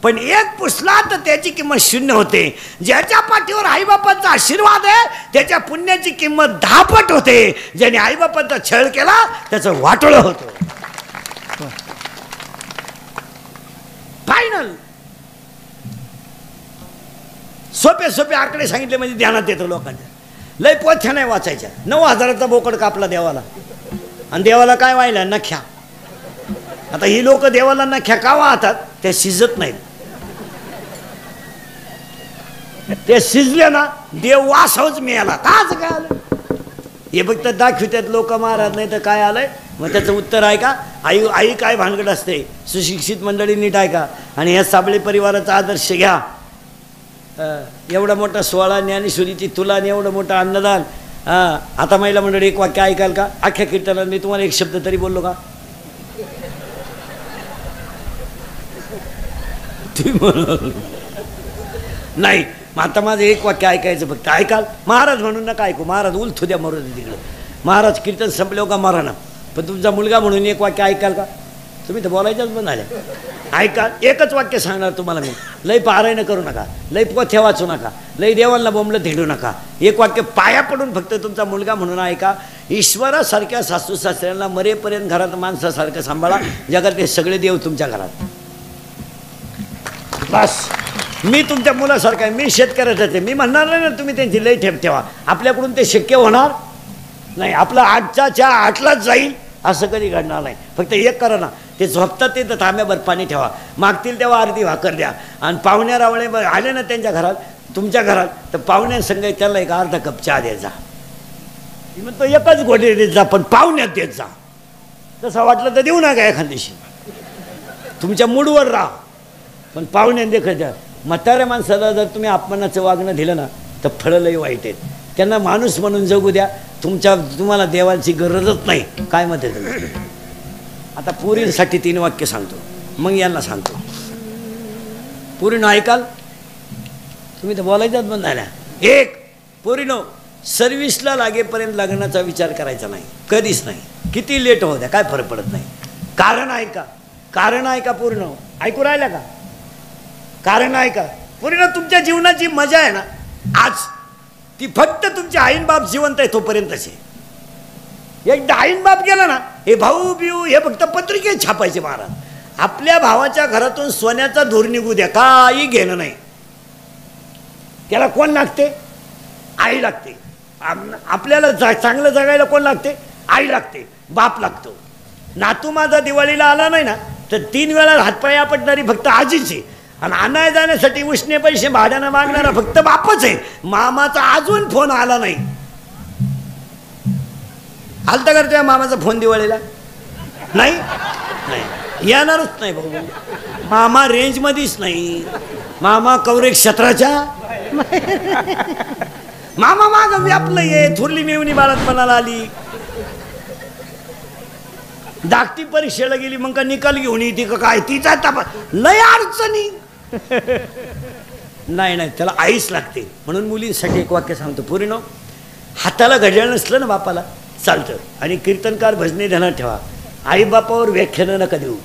पण 1 पुसला तर त्याची किंमत 0 होते. ज्याच्या पाठीवर आईबापांचा आशीर्वाद आहे त्याच्या पुण्याची किंमत 10 पट होते. ज्याने आईबापांचा छळ केला त्याचं वाटोळं होतं. फायनल. सोपे सोपे आकडे सांगितले म्हणजे ध्यानात येतं लोकांच्या. लय पोथ्या नाही वाचायच्या. 9,000चा बोकड कापला देवाला, आणि देवाला काय व्हायला? नख्या. आता ही लोक देवाला नख्या का वाहतात? त्या शिजत नाहीत. ते शिजले ना देव वासवच मिळाला. काच काय आलं हे फक्त दाखवितात लोक महाराज, नाही तर काय आलंय. मग त्याचं उत्तर आहे का? आई काय भानगड असते. सुशिक्षित मंडळी नीट आहे का? आणि ह्या साबळे परिवाराचा आदर्श घ्या. एवढा मोठा 16 ज्ञानेश्वरीची तुला आणि एवढं मोठं अन्नदान. आता महिला मंडळी 1 वाक्य ऐकाल का? अख्ख्या कीर्तनात मी तुम्हाला 1 शब्द तरी बोललो का? नाही. मग आता माझं 1 वाक्य ऐकायचं फक्त. ऐकाल? महाराज म्हणून नका ऐकू. महाराज उलथू द्या मरू दे तिकडं. महाराज कीर्तन संपल्यावर का मारा ना. पण तुमचा मुलगा म्हणून 1 वाक्य ऐकाल का? तुम्ही तर बोलायच्याच बंद झाल्या. ऐका, 1च वाक्य सांगणार तुम्हाला मी. लय पारायण करू नका, लय पोथ्या वाचू नका, लय देवांना बोंबलं धेडू नका. 1 वाक्य पाया पडून फक्त तुमचा मुलगा म्हणून ऐका. ईश्वरासारख्या सासू सासऱ्यांना मरेपर्यंत घरात माणसासारखं सांभाळा. जगातले सगळे देव तुमच्या घरात. बस. मी तुमच्या मुलासारखा आहे. मी शेतकऱ्याचाच आहे. मी म्हणणार नाही ना तुम्ही त्यांची लय ठेप ठेवा. आपल्याकडून ते शक्य होणार नाही. आपलं 8च्या 8लाच जाईल असं कधी घडणार नाही. फक्त 1 करा ना, ते झोपतात ते तर थांब्यावर पाणी ठेवा. मागतील तेव्हा अर्धी भाकर द्या. आणि पाहुण्या रावळे आले ना त्यांच्या घरात, तुमच्या घरात, तर पाहुण्यांसंग त्याला 1 अर्धा कप चहा द्यायचा. मग तो 1च घोडे देत जा, पण पाहुण्यात देत जा. तसं वाटलं तर देऊ नका एखाद्याशी, तुमच्या मूडवर राहा, पण पाहुण्यात देखत द्या. म्हाताऱ्या माणसाला जर तुम्ही अपमानाचं वागणं दिलं ना तर फळं लई वाईट आहेत. त्यांना माणूस म्हणून जगू द्या. तुम्हाला देवाची गरजच नाही. काय म्हणते तुम्ही? आता पुरींसाठी 3 वाक्य सांगतो, मग यांना सांगतो. पुरीनो ऐकाल? तुम्ही तर बोलायच्याच बंद झाल्या. 1. पुरीनो, सर्व्हिसला लागेपर्यंत लग्नाचा विचार करायचा नाही, कधीच नाही. किती लेट होऊ द्या, काय फरक पडत नाही. कारण ऐका, कारण ऐका पुरीनो. ऐकू राहिल्या का? कारण ऐका पुरीनो. तुमच्या जीवनाची मजा आहे ना आज, ती फक्त तुमचे आईन बाप जिवंत आहे तोपर्यंतच आहे. एकदा आईन बाप गेला ना, हे भाऊ बिऊ हे फक्त पत्रिकेत छापायचे महाराज. आपल्या भावाच्या घरातून सोन्याचा धूर निघू द्या, काही घेणं नाही. त्याला कोण लागते? आई लागते. आपल्याला चांगलं जगायला कोण लागते? आई लागते, बाप लागतो. नातू माझा दिवाळीला आला नाही ना तर 3 वेळा हातपाय आपटणारी फक्त आजीची. आणि आणाय जाण्यासाठी उसने पैसे भाड्यानं मागणारा फक्त बापच आहे. मामाचा अजून फोन आला नाही. आलता का त्या मामाचा फोन दिवाळीला? नाही नाही, येणारच नाही भाऊ. मामा रेंज मध्येच नाही. मामा कवरेज क्षेत्राच्या मामा माग व्यापलं ये. थोरली मेवणी बाळातपणाला आली, धाकटी परीक्षेला गेली, मग का निकाल घेऊन येते का काय? तिचा तपा लय अडचणी. नाही नाही, त्याला आईच लागते. म्हणून मुलीसाठी एक वाक्य सांगतो. पोरीनो, हाताला घड्याळ नसलं ना बापाला चालतं. आणि कीर्तनकार भजने ध्यानात ठेवा, आई बापावर व्याख्यानं नका देऊ.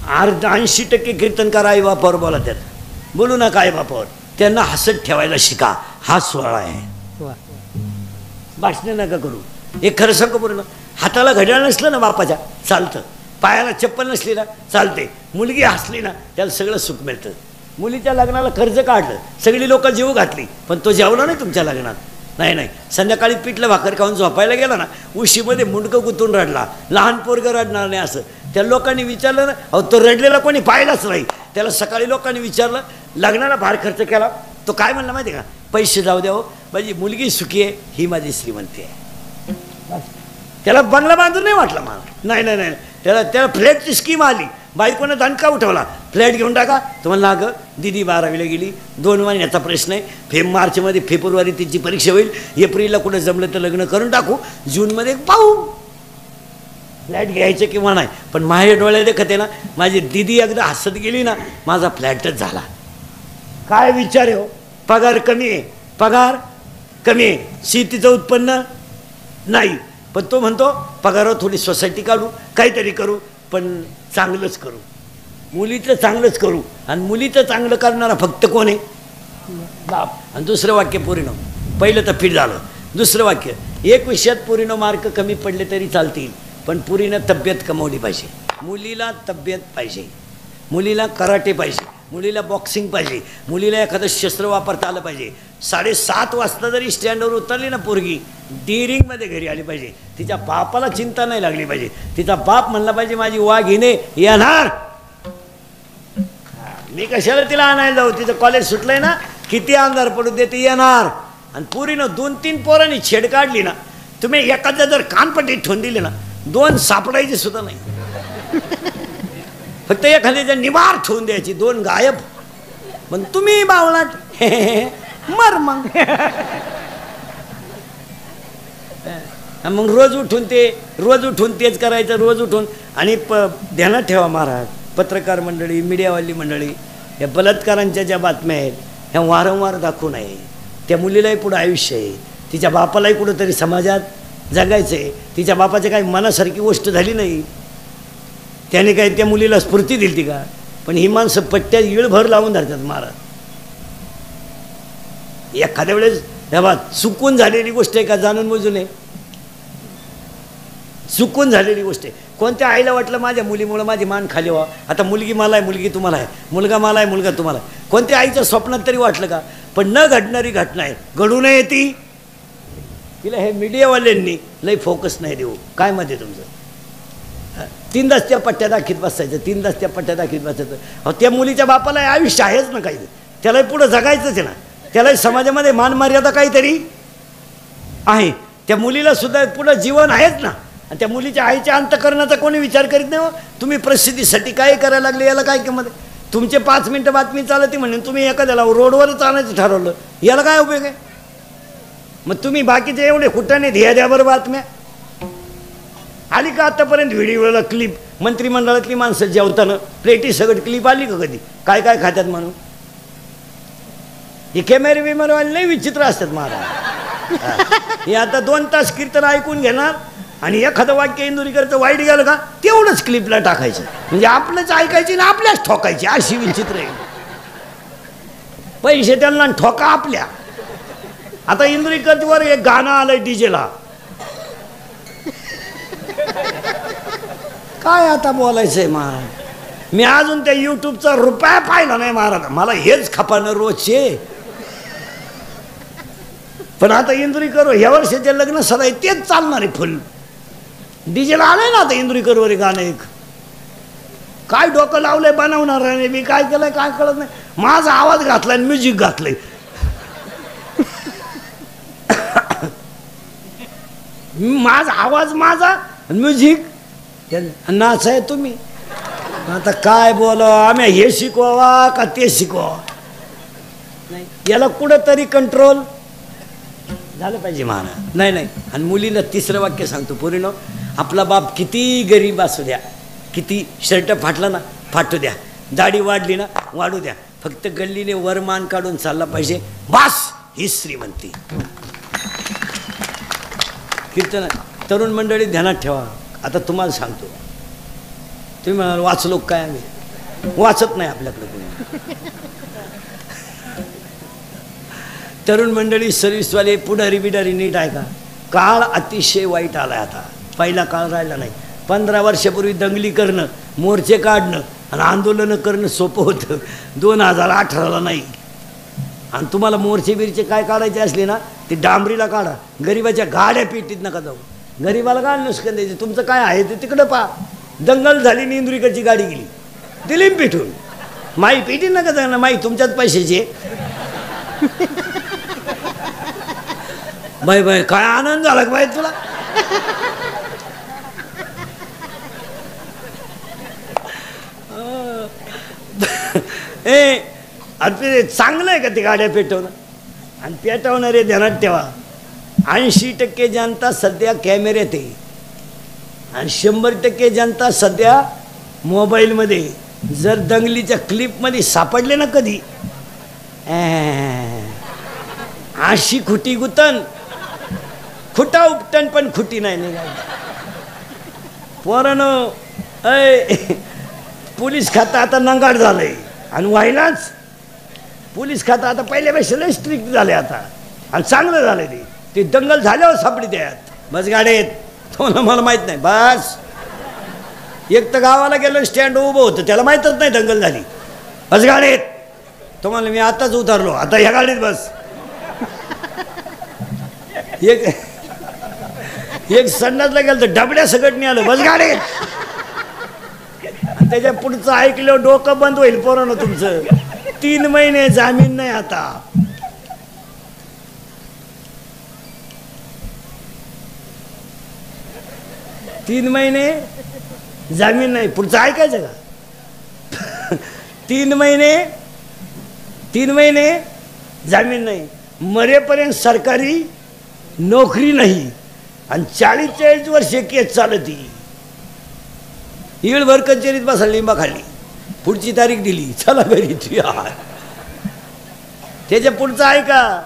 80% कीर्तनकार आई बापावर बोलतात. बोलू नका आई बापावर. त्यांना हसत ठेवायला शिका. हा सोहळा आहे. भाषणे नका करू. एक खरं सांगू पूर्ण, हाताला घड्याळ नसलं ना बापाच्या चालतं. पायाला चप्पल नसली ना चालते. मुलगी हसली ना त्याला सगळं सुख मिळतं. मुलीच्या लग्नाला कर्ज काढलं, सगळी लोक जीव घातली, पण तो जेवला नाही तुमच्या लग्नात. नाही नाही, संध्याकाळी पिठलं भाकर खाऊन झोपायला गेला ना, उशीमध्ये मुंडकं गुंतून रडला. लहान पोरगं रडणार नाही असं त्या लोकांनी विचारलं ना, अहो तो रडलेला कोणी पाहिलाच नाही. त्याला सकाळी लोकांनी विचारलं, लग्नाला फार खर्च केला, तो काय म्हणला माहिती आहे का? पैसे जाऊ द्या हो, माझी मुलगी सुखी आहे, ही माझी श्रीमंती आहे. त्याला बंगला बांधून नाही वाटला मला. नाही नाही नाही, त्याला फ्लॅटची स्कीम आली. बायकोनं दणका उठवला, फ्लॅट घेऊन टाका. तुम्हाला ना गं, दिदी 12वीला गेली, 2 महिन्याचा प्रश्न आहे. मार्चमध्ये फेब्रुवारी तिची परीक्षा होईल. एप्रिलला कुठं जमलं तर लग्न करून टाकू, जूनमध्ये पाहू फ्लॅट घ्यायचं किंवा नाही. पण माझ्या डोळ्यात देखत आहे ना, माझी दिदी एकदा हसत गेली ना, माझा फ्लॅटच झाला. काय विचार आहे हो? पगार कमी आहे, पगार कमी आहे, शेतीचं उत्पन्न नाही. पण तो म्हणतो पगारावर थोडी सोसायटी काढू, काहीतरी करू, पण चांगलंच करू, मुलीचं चांगलंच करू. आणि मुलीचं चांगलं करणारा फक्त कोण आहे? बाप. आणि दुसरं वाक्य पोरीनो, पहिलं तर फिट झालं. दुसरं वाक्य, एक विषयात पोरीनो मार्क कमी पडले तरी चालतील, पण पोरीनं तब्येत कमवली पाहिजे. मुलीला तब्येत पाहिजे, मुलीला कराटे पाहिजे, मुलीला बॉक्सिंग पाहिजे, मुलीला एखादं शस्त्र वापरता आलं पाहिजे. 7:30 वाजता जरी स्टँडवर उतरली ना पोरगी, डिरिंगमध्ये घरी आली पाहिजे. तिच्या बापाला चिंता नाही लागली पाहिजे. तिचा बाप म्हणला पाहिजे माझी वाघिने येणार, मी कशाला तिला आणायला जाऊ, तिचं कॉलेज सुटलंय ना, किती अंधार पडू दे ती येणार. आणि पोरीनं 2-3 पोरांनी छेड काढली ना, तुम्ही एखाद्या जर कानपट्टीत ठेवून दिली ना, 2 सापडायची सुद्धा नाही. फक्त एखाद्याच्या निवार ठेवून द्यायची, 2 गायब. पण तुम्ही बावलाट मर मग. मग रोज उठून तेच करायचं, रोज उठून. आणि ध्यानात ठेवा महाराज, पत्रकार मंडळी, मीडियावाली मंडळी, या बलात्कारांच्या ज्या बातम्या आहेत ह्या वारंवार दाखवू नये. त्या मुलीलाही पुढं आयुष्य आहे, तिच्या बापालाही कुठंतरी समाजात जगायचं आहे. तिच्या बापाच्या काही मनासारखी गोष्ट झाली नाही, त्याने काही त्या मुलीला स्फूर्ती दिली ती का? पण ही माणसं पट्ट्यात इळभर लावून धरतात महाराज. एखाद्या वेळेस ह्या चुकून झालेली गोष्ट आहे का? जाणून बुजून आहे, चुकून झालेली गोष्ट आहे. कोणत्या आईला वाटलं माझ्या मुलीमुळं माझी मान खाली व्हा? आता मुलगी मला आहे, मुलगी तुम्हाला आहे, मुलगा मला आहे, मुलगा तुम्हाला आहे. कोणत्या आईच्या स्वप्नात तरी वाटलं का? पण न घडणारी घटना आहे, घडू नये ती. तिला हे मीडियावाल्यांनी लई फोकस नाही देऊ. काय मध्ये तुमचं 3 त्या पट्ट्या दाखीत बसायचं, 3 त्या पट्ट्या दाखीत बसायचं. अहो त्या मुलीच्या बापाला आयुष्य आहेच ना काही, त्यालाही पुढं जगायचंच आहे ना, त्यालाही समाजामध्ये मान मर्यादा काहीतरी आहे. त्या मुलीला सुद्धा पुढं जीवन आहेच ना. आणि त्या मुलीच्या आईच्या अंतकरणाचा कोणी विचार करीत नाही हो. तुम्ही प्रसिद्धीसाठी काय करायला लागले, याला काय किंमत आहे? तुमचे 5 मिनिटं बातमी चालते म्हणून तुम्ही एखाद्याला रोडवरच आणायचं ठरवलं, याला काय उपयोग आहे? मग तुम्ही बाकीचे एवढे कुठाने ध्येय द्या बरं. बातम्या आली का आतापर्यंत? व्हिडिओला क्लिप, मंत्रिमंडळातली माणसं जेवताना प्लेटी सगळं क्लिप आली का कधी? काय काय खात्यात म्हणून? हे कॅमेरे बिमेरेवाले लई विचित्र असतात महाराज. हे आता 2 तास कीर्तन ऐकून घेणार आणि एखादं वाक्य इंदुरीकरचं वाईट गेलं का तेवढंच क्लिपला टाकायचं, म्हणजे आपलंच ऐकायची ना आपल्याच ठोकायची. अशी विचित्र आहे. पैसे त्यांना ठोका आपल्या. आता इंदुरीकरवर एक गाणं आलंय डीजेला, काय आता बोलायचंय महाराज? मी अजून त्या युट्यूबचा रुपया पाहिला नाही महाराज, मला हेच खपानं रोजचे. पण आता इंदुरीकर ह्या वर्षाचे लग्न सदा तेच चालणार आहे फुल. डीजेला आलंय ना आता इंदुरीकरवर गाणं एक. काय डोकं लावलंय बनवणार मी, काय केलंय काय कळत नाही. माझा आवाज घातला आणि म्युझिक घातलंय. माझा आवाज माझा म्युझिक नाच आहे तुम्ही. आता काय बोला आम्ही हे शिकवावा का ते शिकवावा. याला कुठंतरी कंट्रोल झालं पाहिजे महाराज. नाही नाही. आणि मुलीला तिसरं वाक्य सांगतो पोरीनो, आपला बाप किती गरीब असू द्या, किती शर्ट फाटला ना फाटू द्या, दाढी वाढली ना वाढू द्या, फक्त गल्लीने वरमान काढून चालला पाहिजे, बास ही श्रीमंती. कीर्तन तरुण मंडळी ध्यानात ठेवा. आता तुम्हाला सांगतो, तुम्ही म्हणाल वाचलो काय, आम्ही वाचत नाही आपल्याकडे कोणी. तरुण मंडळी, सर्व्हिसवाले, पुढारी बिडारी नीट आहे का. काळ अतिशय वाईट आलाय आता, पहिला काळ राहिला नाही. 15 वर्षापूर्वी दंगली करणं, मोर्चे काढणं आणि आंदोलनं करणं सोपं होतं. 2018ला नाही. आणि तुम्हाला मोर्चे बिरचे काय काढायचे असले ना ते डांबरीला काढा, गरिबाच्या गाड्या पेटीत नका जाऊ. गरिबाला काय नुसकन द्यायचे, तुमचं काय आहे ते तिकडं पा. दंगल झाली, इंदुरीकडची गाडी गेली, दिली पेटून. माई पेटी नका जाणार, माई तुमच्याच पैशाची. बाय बाय काय आनंद झाला बाय तुला. ए अरे चांगलं आहे का ते गाड्या पेटवणं. आणि पेटवणारे ध्यानात ठेवा, 80% जनता सध्या कॅमेऱ्यात आहे आणि 100% जनता सध्या मोबाईलमध्ये. जर दंगलीच्या क्लिपमध्ये सापडले ना कधी, अशी खुटी गुतन, खुटा उपटन पण खुटी नाही निघाली. पोरानो पोलीस खातं आता नंगाट झालंय आणि व्हायलाच. पोलीस खातं आता पहिल्यापेक्षा लय स्ट्रिक्ट झाले आता आणि चांगलं झालंय. ते दंगल झाल्यावर सापडी द्यात बस गाड्यात. तुम्हाला मला माहित नाही बस. एक तर गावाला गेलो स्टँड उभं होतं, त्याला माहीतच नाही दंगल झाली. बस गाडीत. तुम्हाला मी आताच उतरलो, आता ह्या गाडीत बस. एक संडासला गेलं तर डबड्या सगळं आलं, बस गाडीत. त्याच्या पुढचं ऐकलं डोकं बंद होईल पोरानं तुमचं. 3 महिने जामीन नाही आता. तीन महिने जामीन नाही, पुढचं ऐकायचं का. 3 महिने जामीन नाही, मरेपर्यंत सरकारी नोकरी नाही आणि 40-40 वर्षे केस चालती. ईळभर कचेरीत बसा लिंबा खाली, पुढची तारीख दिली, चला घरी. त्याच्या पुढचं ऐका.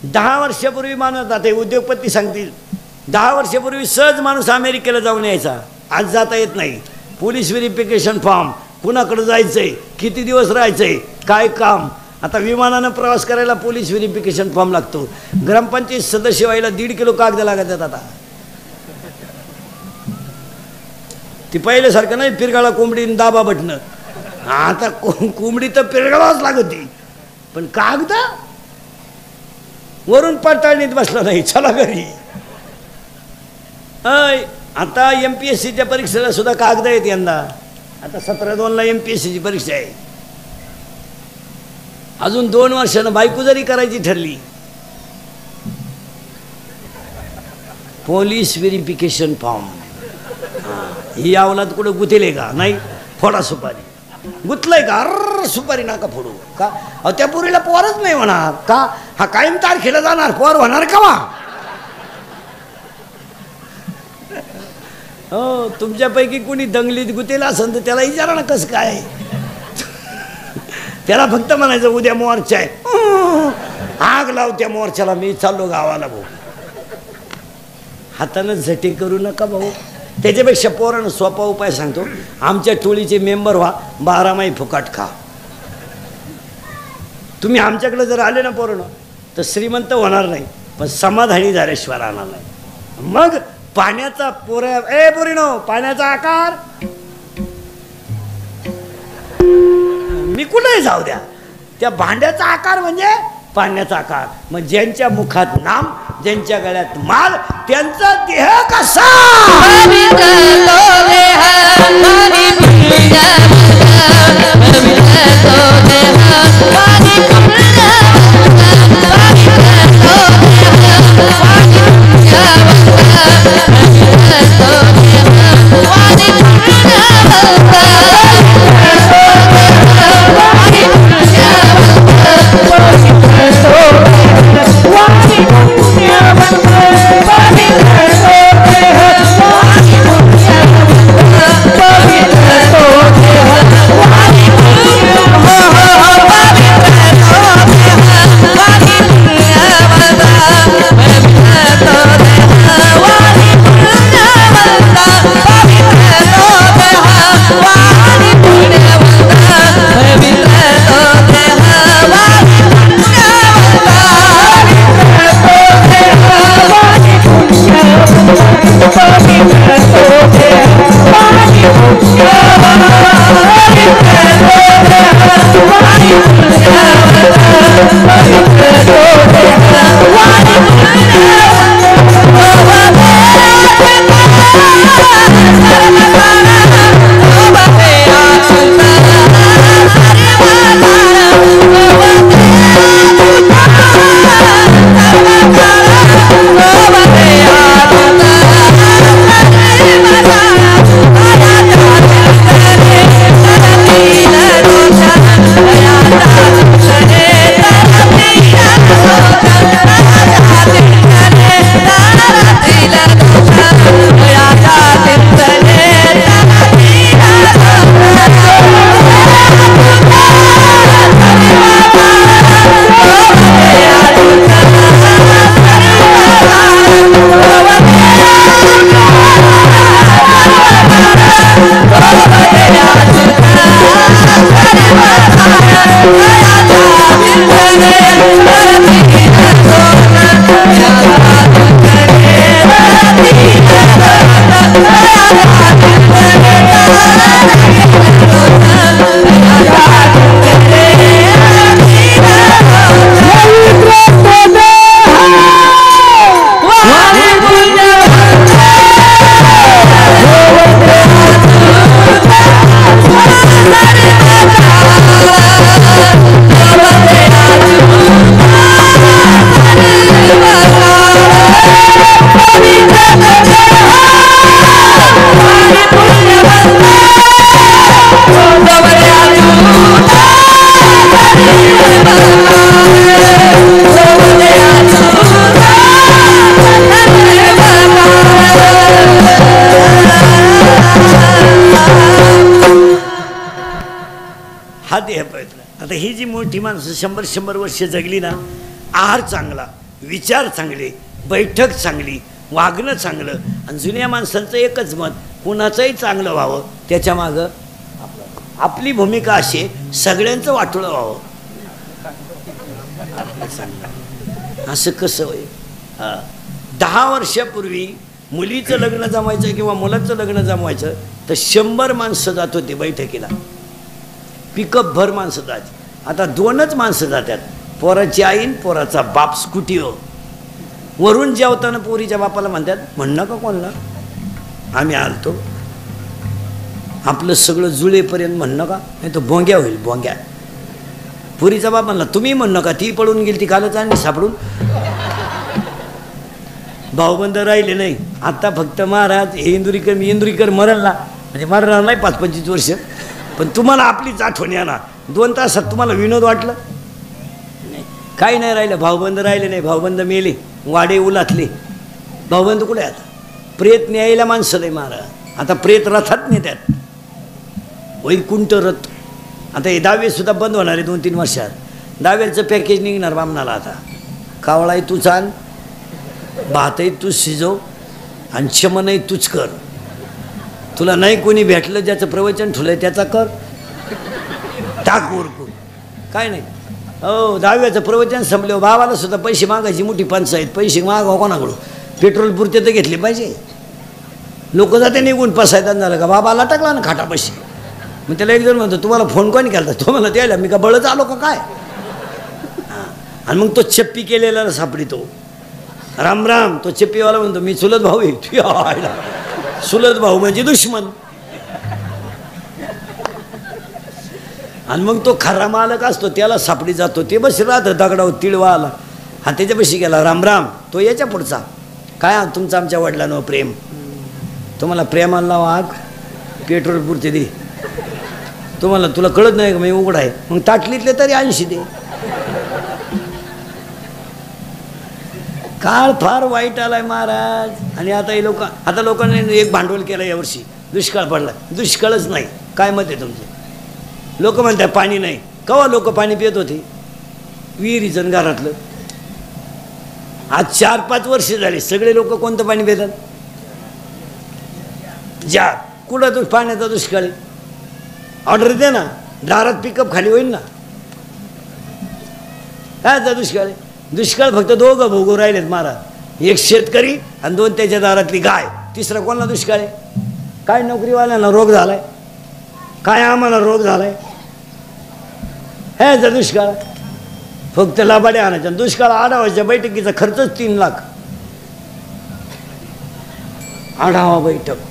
10 वर्षापूर्वी मानत आता उद्योगपती सांगतील, 10 वर्षापूर्वी सहज माणूस अमेरिकेला जाऊन यायचा, आज जाता येत नाही. पोलीस व्हेरिफिकेशन फॉर्म, कुणाकडे जायचंय, किती दिवस राहायचंय, काय काम. आता विमानानं प्रवास करायला पोलीस व्हेरिफिकेशन फॉर्म लागतो. ग्रामपंचायत सदस्य व्हायला 1.5 किलो कागद लागतात. आता ती पहिल्यासारखं नाही पिरगाळा कोंबडी दाबा बटणं. आता कोंबडी तर पिरगाळाच लागती, पण कागद वरून पडताळणीत बसला नाही, चला घरी. आता MPSCच्या परीक्षेला सुद्धा कागद आहेत यंदा. आता 17/2ला MPSCची परीक्षा आहे. अजून 2 वर्षानं बायको जरी करायची ठरली, पोलीस व्हेरिफिकेशन फॉर्म. ही अवलाद कुठं गुतेले का नाही, फोडा सुपारी. गुतलंय का, अर सुपारी नका फोडू का. अहो त्या पोरीला पोरच नाही होणार का, हा कायम तारखेला जाणार, पोर होणार का वा. हो तुमच्यापैकी कोणी दंगलीत गुतेला असेल तर त्याला विचारा ना कसं काय. त्याला फक्त म्हणायचं उद्या मोर्चा आहे, आग लाव त्या मोर्चाला, मी चाललो गावाला भाऊ. हातानं झटे करू नका भाऊ. त्याच्यापेक्षा पोरानं सोपा उपाय सांगतो, आमच्या टोळीचे मेंबर व्हा, 12 माही फुकाट खा. तुम्ही आमच्याकडे जर आले ना पोरानं तर श्रीमंत होणार नाही, पण समाधानी झाल्याशिवाय राहणार नाही. मग पाण्याचा पोरीनो पाण्याचा आकार मी कुठेही जाऊ द्या, त्या भांड्याचा आकार म्हणजे पाण्याचा आकार. मग ज्यांच्या मुखात नाम, ज्यांच्या गळ्यात माल, त्यांचा देह कसा. तो हा देह प्रयत्न. आता ही जी मोठी माणसं 100 वर्ष जगली ना, आहार चांगला, विचार चांगले, बैठक चांगली, वागणं चांगलं, आणि जुन्या माणसांचं एकच मत, कुणाचंही चांगलं व्हावं, त्याच्या मागं आपली भूमिका अशी सगळ्यांचं वाटोळं व्हावं. असं कसं होय? 10 वर्षापूर्वी मुलीचं लग्न जमायचं किंवा मुलाचं लग्न जमवायचं तर 100 माणसं जात होती बैठकीला, पिकअप भर माणसं जायची. आता 2च माणसं जातात, पोराची आईन पोराचा बाप स्कूटीवर. वरून जेवताना पोरीच्या बापाला म्हणतात, म्हणणं का कोणला आम्ही आलतो, आपलं सगळं जुळेपर्यंत म्हणणं का, नाही तर भोंग्या होईल भोंग्या. पुरीचा बाप म्हणला, तुम्ही म्हणणं का, ती पळून गेली, ती कालच आणली सापडून. भाऊबंद राहिले नाही आता, फक्त महाराज हे इंदुरीकर मी इंदुरीकर मरला, म्हणजे मरणार नाही 5-25 वर्ष, पण तुम्हाला आपलीच आठवण येणार. 2 तासात तुम्हाला विनोद वाटलं नाही, काही नाही राहिलं. भाऊबंद राहिले नाही, भाऊबंद मेले, वाडे उलातले. भाऊबंद कुठे आता? प्रेत न्यायला माणसं नाही महाराज, आता प्रेत रथात नेतात, वैकुंठ रथ. आता हे 10वे सुद्धा बंद होणार आहे 2-3 वर्षात. 10वेचं पॅकेज निघणार बामणाला. आता कावळाही तूच आण, भातही तूच शिजव, आणि शमनही तूच कर. तुला नाही कोणी भेटलं, ज्याचं प्रवचन ठुलंय त्याचा कर, टाक उरकून, काय नाही. हो 10व्याचं प्रवचन संपल्यावर भावाला सुद्धा पैसे मागायची मोठी पंचायत. पैसे मागावं कोणाकडून? पेट्रोल पुरते तर घेतले पाहिजे. लोक जाते निघून पसायदान झालं का, बाबाला टाकला ना खाटापाशी. मग त्याला एक जण म्हणतो, तुम्हाला फोन कोणी केला? तो मला त्याला, मी का बळच आलो का काय? आणि मग तो चप्पी केलेला सापडितो. राम राम. तो चप्पीवाला म्हणतो, मी चुलत भाऊ आहे. चुलत भाऊ म्हणजे दुश्मन. आणि मग तो खरा मालक असतो, त्याला सापडी जातो. ते बस राहतं दगडावर तिळवा आला, हा त्याच्यापाशी गेला, राम राम. तो याच्या पुढचा, काय तुमचं आमच्या वडिलांवर प्रेम. तुम्हाला प्रेमाला लावा आग, पेट्रोल पुरते दे. तुला कळत नाही का मी उघड आहे, मग ताटलीतले तरी 80 दे. काळ फार वाईट आलाय महाराज. आणि आता हे लोकांनी एक भांडवल केलं यावर्षी, दुष्काळ पडला. दुष्काळच नाही. काय मत आहे तुमचं? लोक म्हणतात पाणी नाही. केव्हा लोक पाणी पित होते? विहिरीचं घरातलं. आज 4-5 वर्ष झाली सगळे लोक कोणतं पाणी पितात? जार. कुठं तू पाण्याचा दुष्काळ आहे? ऑर्डर दे ना, दारात पिकअप खाली होईल ना. कायचा दुष्काळ आहे? दुष्काळ फक्त 2 भोगू राहिलेत महाराज, एक शेतकरी आणि 2 त्याच्या दारातली गाय. तिसरा कोणाला दुष्काळ आहे? काय नोकरीवाल्यांना रोग झालाय, काय आम्हाला रोग झालाय. ह्याचा दुष्काळ. फक्त लाभाडे आणायचा. दुष्काळ आढावाच्या बैठकीचा खर्चच 3 लाख. आढावा बैठक.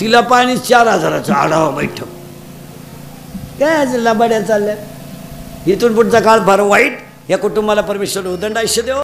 तिला पाणी 4,000चं आढावा बैठक. काय लाभाड्या चालल्या. इथून पुढचा काळ फार वाईट. या कुटुंबाला परमेश्वर उदंड आयुष्य देव.